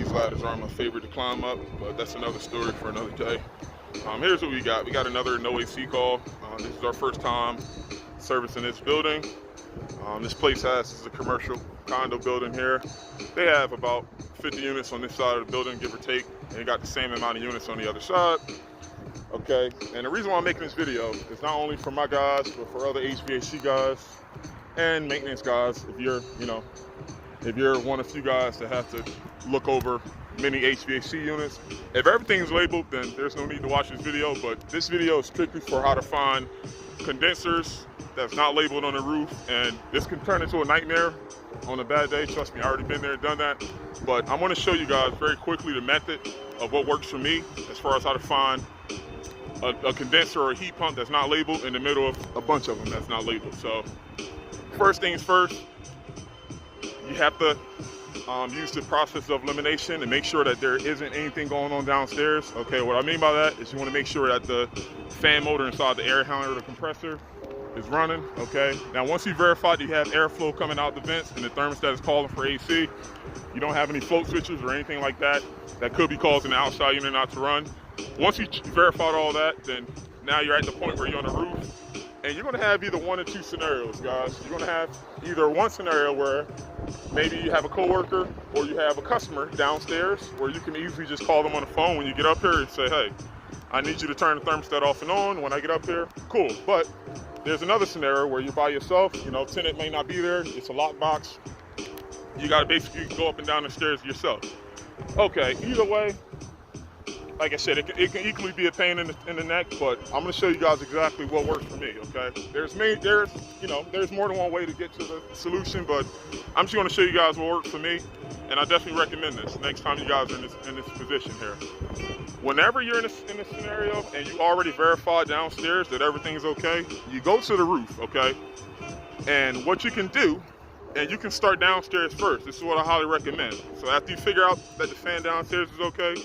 These ladders aren't my favorite to climb up, but that's another story for another day. Here's what we got. We got another no AC call. This is our first time servicing this building. This is a commercial condo building here. They have about 50 units on this side of the building, give or take, and they got the same amount of units on the other side. Okay, and the reason why I'm making this video is not only for my guys, but for other HVAC guys and maintenance guys. If you're one of few guys that have to look over many HVAC units, if everything's labeled, then there's no need to watch this video. But this video is strictly for how to find condensers that's not labeled on the roof, and this can turn into a nightmare on a bad day. Trust me, I already been there and done that. But I'm going to show you guys very quickly the method of what works for me as far as how to find a condenser or a heat pump that's not labeled in the middle of a bunch of them that's not labeled. So first things first, you have to use the process of elimination and make sure that there isn't anything going on downstairs. Okay, what I mean by that is you want to make sure that the fan motor inside the air handler or the compressor is running. Okay, now once you verify that you have airflow coming out the vents and the thermostat is calling for AC, you don't have any float switches or anything like that that could be causing the outside unit not to run. Once you verified all that, then now you're at the point where you're on the roof, and you're going to have either one or two scenarios, guys. You're going to have either one scenario where maybe you have a coworker or you have a customer downstairs where you can easily just call them on the phone when you get up here and say, hey, I need you to turn the thermostat off and on when I get up here. Cool. But there's another scenario where you're by yourself, tenant may not be there, it's a lockbox. You got to basically go up and down the stairs yourself. Okay, either way, like I said, it can equally be a pain in the neck, but I'm going to show you guys exactly what works for me, okay? There's more than one way to get to the solution, but I'm just going to show you guys what works for me, and I definitely recommend this next time you guys are in this position here. Whenever you're in this scenario and you already verified downstairs that everything's okay, you go to the roof, okay? And what you can do, and you can start downstairs first. This is what I highly recommend. So after you figure out that the fan downstairs is okay,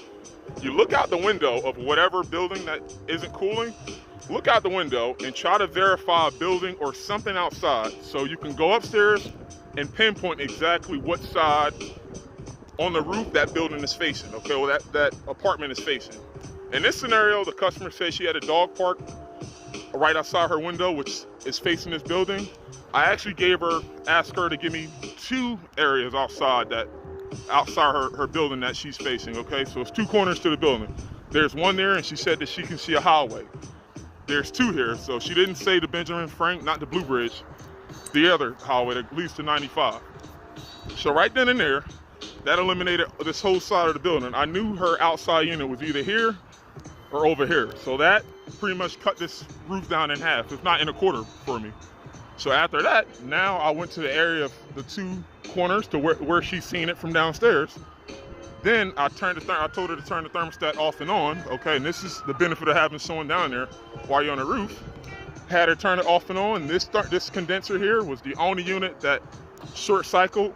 you look out the window of whatever building that isn't cooling, look out the window and try to verify a building or something outside so you can go upstairs and pinpoint exactly what side on the roof that building is facing, okay, or that apartment is facing. In this scenario, the customer said she had a dog park right outside her window, which is facing this building. I actually asked her to give me two areas outside her building that she's facing, okay? So it's two corners to the building. There's one there, and she said that she can see a highway. There's two here, so she didn't say the Benjamin Frank, not the Blue Bridge, the other highway that leads to 95. So right then and there, that eliminated this whole side of the building. I knew her outside unit was either here or over here. So that pretty much cut this roof down in half, if not in a quarter for me. So after that, now I went to the area of the two corners to where she's seen it from downstairs. Then I told her to turn the thermostat off and on, okay? And this is the benefit of having someone down there while you're on the roof. Had her turn it off and on. This condenser here was the only unit that short cycled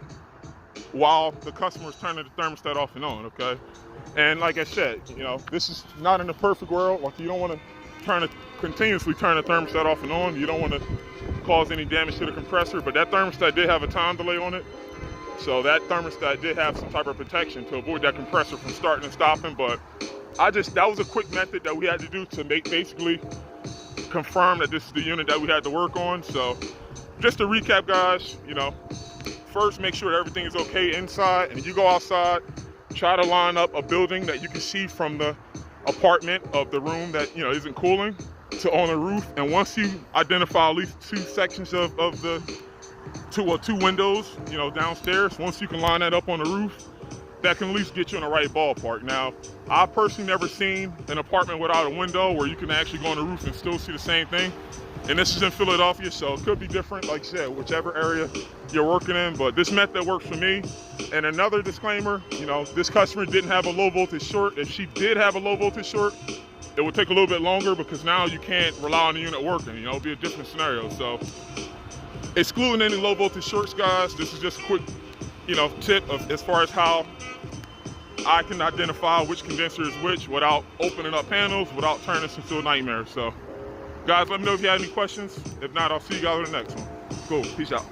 while the customer was turning the thermostat off and on, okay? And like I said, this is not in a perfect world. Like, you don't want to continuously turn the thermostat off and on. You don't want to cause any damage to the compressor, but that thermostat did have a time delay on it. So that thermostat did have some type of protection to avoid that compressor from starting and stopping. But that was a quick method that we had to do to basically confirm that this is the unit that we had to work on. So just to recap, guys, first make sure that everything is okay inside, and you go outside, try to line up a building that you can see from the apartment of the room that isn't cooling to on the roof. And once you identify at least two sections of the two windows downstairs, once you can line that up on the roof, that can at least get you in the right ballpark. Now, I've personally never seen an apartment without a window where you can actually go on the roof and still see the same thing. And this is in Philadelphia, so it could be different, like I said, whichever area you're working in. But this method works for me. And another disclaimer, this customer didn't have a low voltage short. If she did have a low voltage short, it would take a little bit longer, because now you can't rely on the unit working. It'll be a different scenario. So excluding any low voltage shorts, guys, this is just a quick tip of as far as how I can identify which condenser is which without opening up panels, without turning this into a nightmare. So guys, let me know if you have any questions. If not, I'll see you guys in the next one. Cool, peace out.